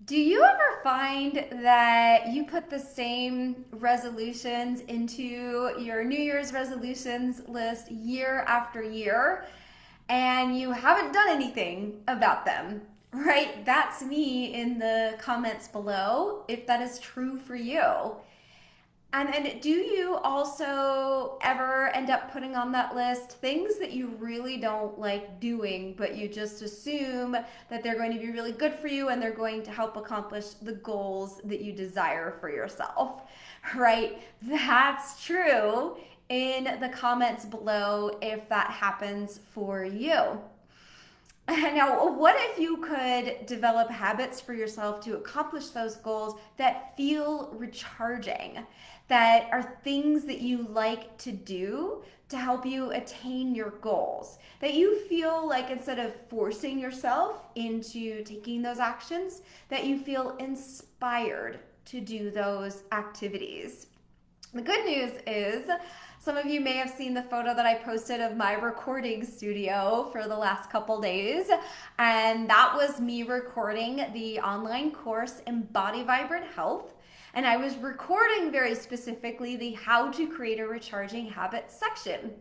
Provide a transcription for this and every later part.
Do you ever find that you put the same resolutions into your New Year's resolutions list year after year and you haven't done anything about them? Right? That's me in the comments below if that is true for you. And then, do you also ever end up putting on that list things that you really don't like doing, but you just assume that they're going to be really good for you and they're going to help accomplish the goals that you desire for yourself? Right? That's true in the comments below if that happens for you. Now, what if you could develop habits for yourself to accomplish those goals that feel recharging, that are things that you like to do to help you attain your goals, that you feel like instead of forcing yourself into taking those actions, that you feel inspired to do those activities? The good news is some of you may have seen the photo that I posted of my recording studio for the last couple days. And that was me recording the online course Embody Vibrant Health. And I was recording very specifically the how to create a recharging habit section.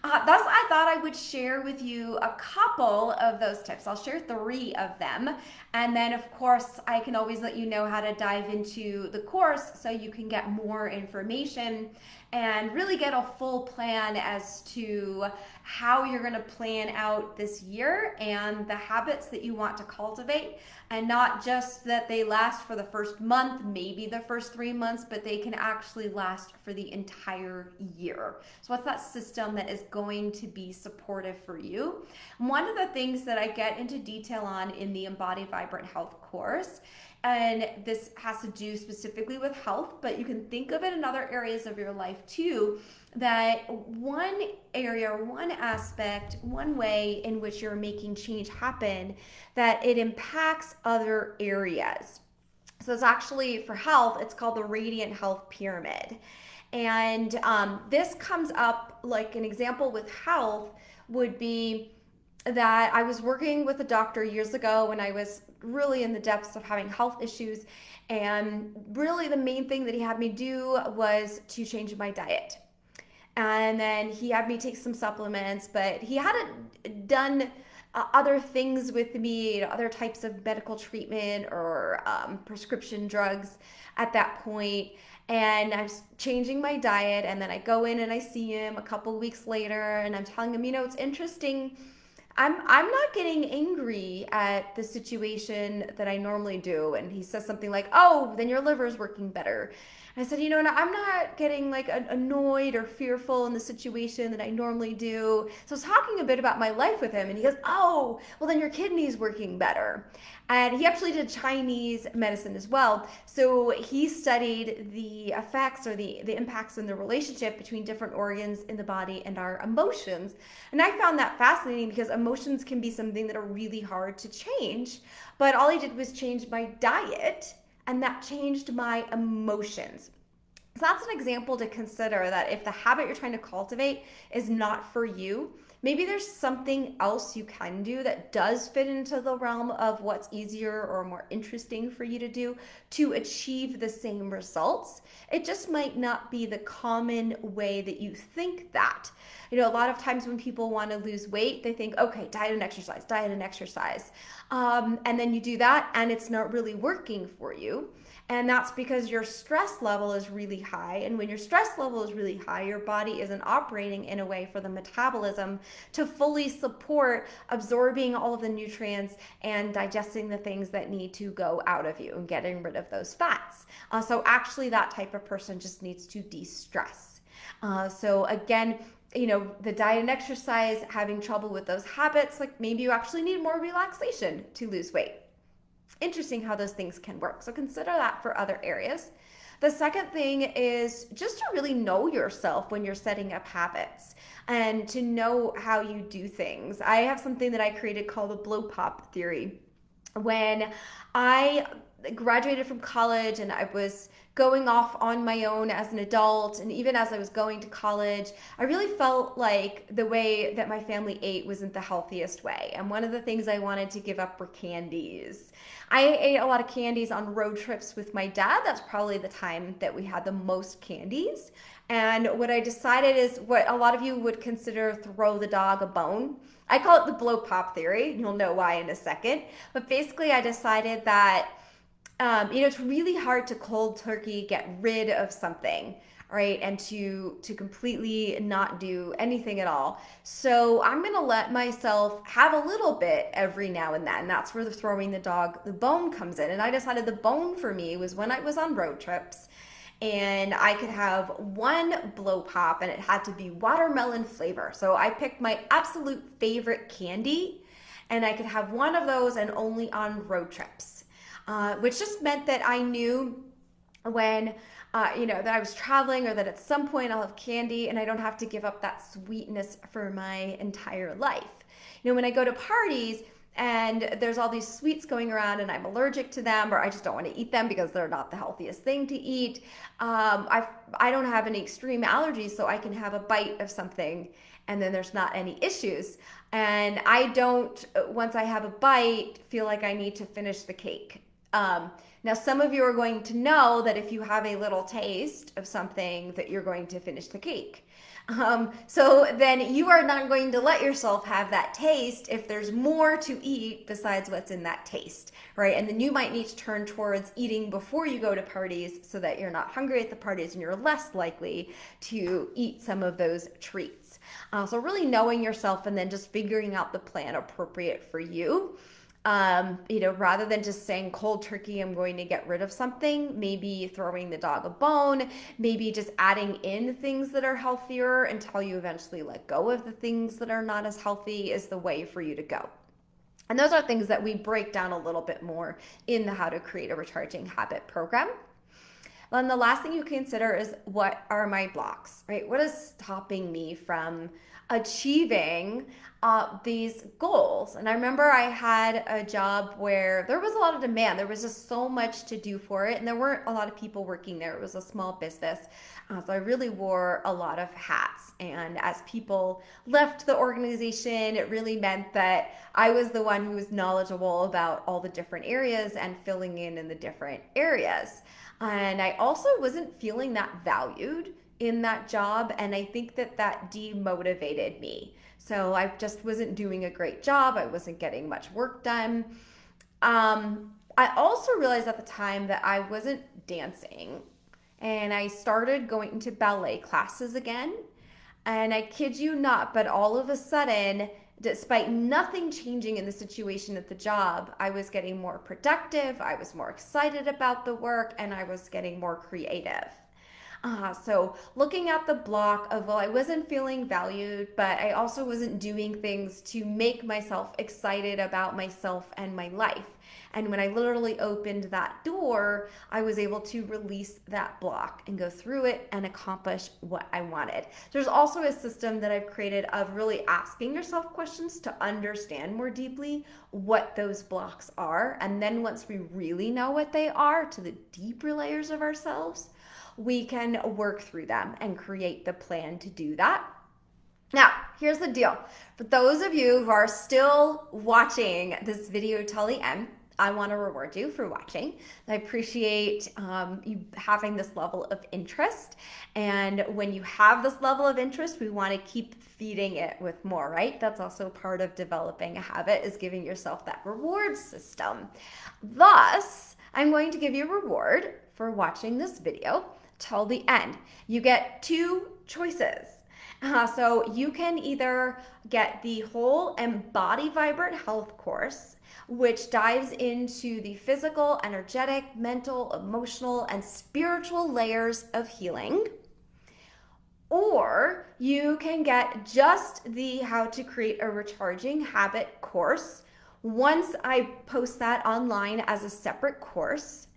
Thus, I thought I would share with you a couple of those tips. I'll share three of them. And then, of course, I can always let you know how to dive into the course so you can get more information and really get a full plan as to how you're going to plan out this year and the habits that you want to cultivate. And not just that they last for the first month, maybe the first 3 months, but they can actually last for the entire year. So, what's that system that is going to be supportive for you? And one of the things that I get into detail on in the Embody Vibrant Health course, and this has to do specifically with health, but you can think of it in other areas of your life too, that one area, one aspect, one way in which you're making change happen, that it impacts other areas. So it's actually for health, it's called the Radiant Health Pyramid. And this comes up like an example with health would be that I was working with a doctor years ago when I was really in the depths of having health issues. And really, the main thing that he had me do was to change my diet. And then he had me take some supplements, but he hadn't done other things with me, other types of medical treatment or prescription drugs at that point. And I was changing my diet, and then I go in and I see him a couple weeks later, and I'm telling him, it's interesting. I'm not getting angry at the situation that I normally do. And he says something like, "Oh, then your liver's working better." And I said, and I'm not getting like annoyed or fearful in the situation that I normally do. So I was talking a bit about my life with him, and he goes, "Oh, well, then your kidney's working better." And he actually did Chinese medicine as well. So he studied the effects or the impacts in the relationship between different organs in the body and our emotions. And I found that fascinating because emotions can be something that are really hard to change. But all I did was change my diet, and that changed my emotions. So that's an example to consider that if the habit you're trying to cultivate is not for you, maybe there's something else you can do that does fit into the realm of what's easier or more interesting for you to do to achieve the same results. It just might not be the common way that you think that. A lot of times when people want to lose weight, they think, okay, diet and exercise, diet and exercise. And then you do that and it's not really working for you. And that's because your stress level is really high. And when your stress level is really high, your body isn't operating in a way for the metabolism to fully support absorbing all of the nutrients and digesting the things that need to go out of you and getting rid of those fats. So actually that type of person just needs to de-stress. So again, the diet and exercise, having trouble with those habits, like maybe you actually need more relaxation to lose weight. Interesting how those things can work. So consider that for other areas. The second thing is just to really know yourself when you're setting up habits and to know how you do things. I have something that I created called the blow pop theory. when I graduated from college and I was going off on my own as an adult, and even as I was going to college, I really felt like the way that my family ate wasn't the healthiest way. And one of the things I wanted to give up were candies. I ate a lot of candies on road trips with my dad. That's probably the time that we had the most candies. And what I decided is what a lot of you would consider throw the dog a bone. I call it the blow pop theory. You'll know why in a second. But basically, I decided that it's really hard to cold turkey get rid of something, right? And to completely not do anything at all. So I'm gonna let myself have a little bit every now and then. That's where the throwing the dog the bone comes in. And I decided the bone for me was when I was on road trips and I could have one blow pop and it had to be watermelon flavor. So I picked my absolute favorite candy and I could have one of those and only on road trips, which just meant that I knew when that I was traveling or that at some point I'll have candy and I don't have to give up that sweetness for my entire life. When I go to parties, and there's all these sweets going around and I'm allergic to them or I just don't want to eat them because they're not the healthiest thing to eat. I don't have any extreme allergies, so I can have a bite of something and then there's not any issues. And I don't, once I have a bite, feel like I need to finish the cake. Now, some of you are going to know that if you have a little taste of something that you're going to finish the cake. So then you are not going to let yourself have that taste if there's more to eat besides what's in that taste, right? And then you might need to turn towards eating before you go to parties so that you're not hungry at the parties and you're less likely to eat some of those treats. So really knowing yourself and then just figuring out the plan appropriate for you. Rather than just saying cold turkey, I'm going to get rid of something, maybe throwing the dog a bone, maybe just adding in things that are healthier until you eventually let go of the things that are not as healthy is the way for you to go. And those are things that we break down a little bit more in the How to Create a Recharging Habit program. Then the last thing you consider is, what are my blocks, right? What is stopping me from achieving these goals? And I remember I had a job where there was a lot of demand. There was just so much to do for it. And there weren't a lot of people working there. It was a small business. So I really wore a lot of hats. And as people left the organization, it really meant that I was the one who was knowledgeable about all the different areas and filling in the different areas. And I also wasn't feeling that valued in that job. And I think that demotivated me. So I just wasn't doing a great job. I wasn't getting much work done. I also realized at the time that I wasn't dancing. And I started going to ballet classes again. And I kid you not, but all of a sudden, despite nothing changing in the situation at the job, I was getting more productive, I was more excited about the work, and I was getting more creative. So looking at the block of, well, I wasn't feeling valued, but I also wasn't doing things to make myself excited about myself and my life. And when I literally opened that door, I was able to release that block and go through it and accomplish what I wanted. There's also a system that I've created of really asking yourself questions to understand more deeply what those blocks are. And then once we really know what they are, to the deeper layers of ourselves, we can work through them and create the plan to do that. Now, here's the deal. For those of you who are still watching this video till the end, I want to reward you for watching. I appreciate you having this level of interest. And when you have this level of interest, we want to keep feeding it with more, right? That's also part of developing a habit, is giving yourself that reward system. Thus, I'm going to give you a reward for watching this video till the end. You get two choices. So you can either get the whole Embody Vibrant Health course, which dives into the physical, energetic, mental, emotional, and spiritual layers of healing. Or you can get just the How to Create a Recharging Habit course once I post that online as a separate course.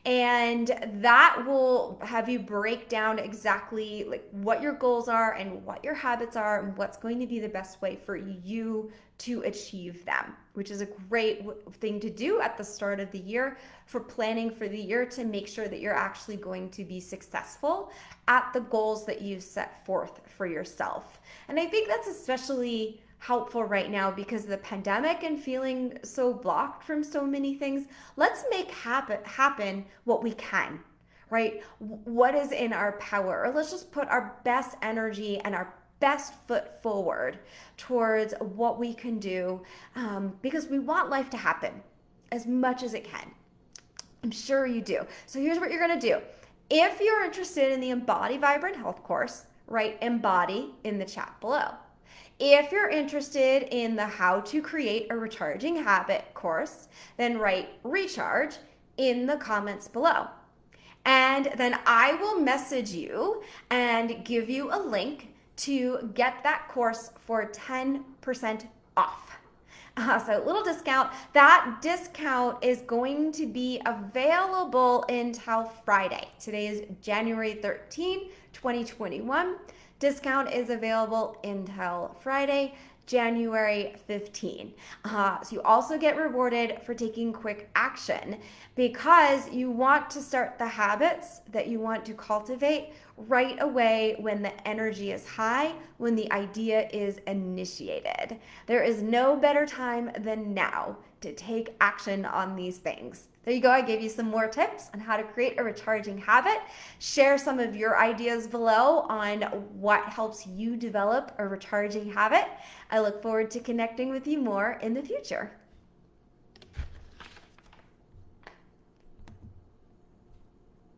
And that will have you break down exactly like what your goals are and what your habits are and what's going to be the best way for you to achieve them, which is a great thing to do at the start of the year for planning for the year to make sure that you're actually going to be successful at the goals that you've set forth for yourself. And I think that's especially helpful right now because of the pandemic and feeling so blocked from so many things. Let's make happen what we can, right? What is in our power? Or let's just put our best energy and our best foot forward towards what we can do, because we want life to happen as much as it can. I'm sure you do. So here's what you're going to do. If you're interested in the Embody Vibrant Health course, write Embody in the chat below. If you're interested in the How to Create a Recharging Habit course, then write Recharge in the comments below. And then I will message you and give you a link to get that course for 10% off. So a little discount. That discount is going to be available until Friday. Today is January 13, 2021. Discount is available until Friday, January 15. So you also get rewarded for taking quick action because you want to start the habits that you want to cultivate right away when the energy is high, when the idea is initiated. There is no better time than now to take action on these things. There you go. I gave you some more tips on how to create a recharging habit. Share some of your ideas below on what helps you develop a recharging habit. I look forward to connecting with you more in the future.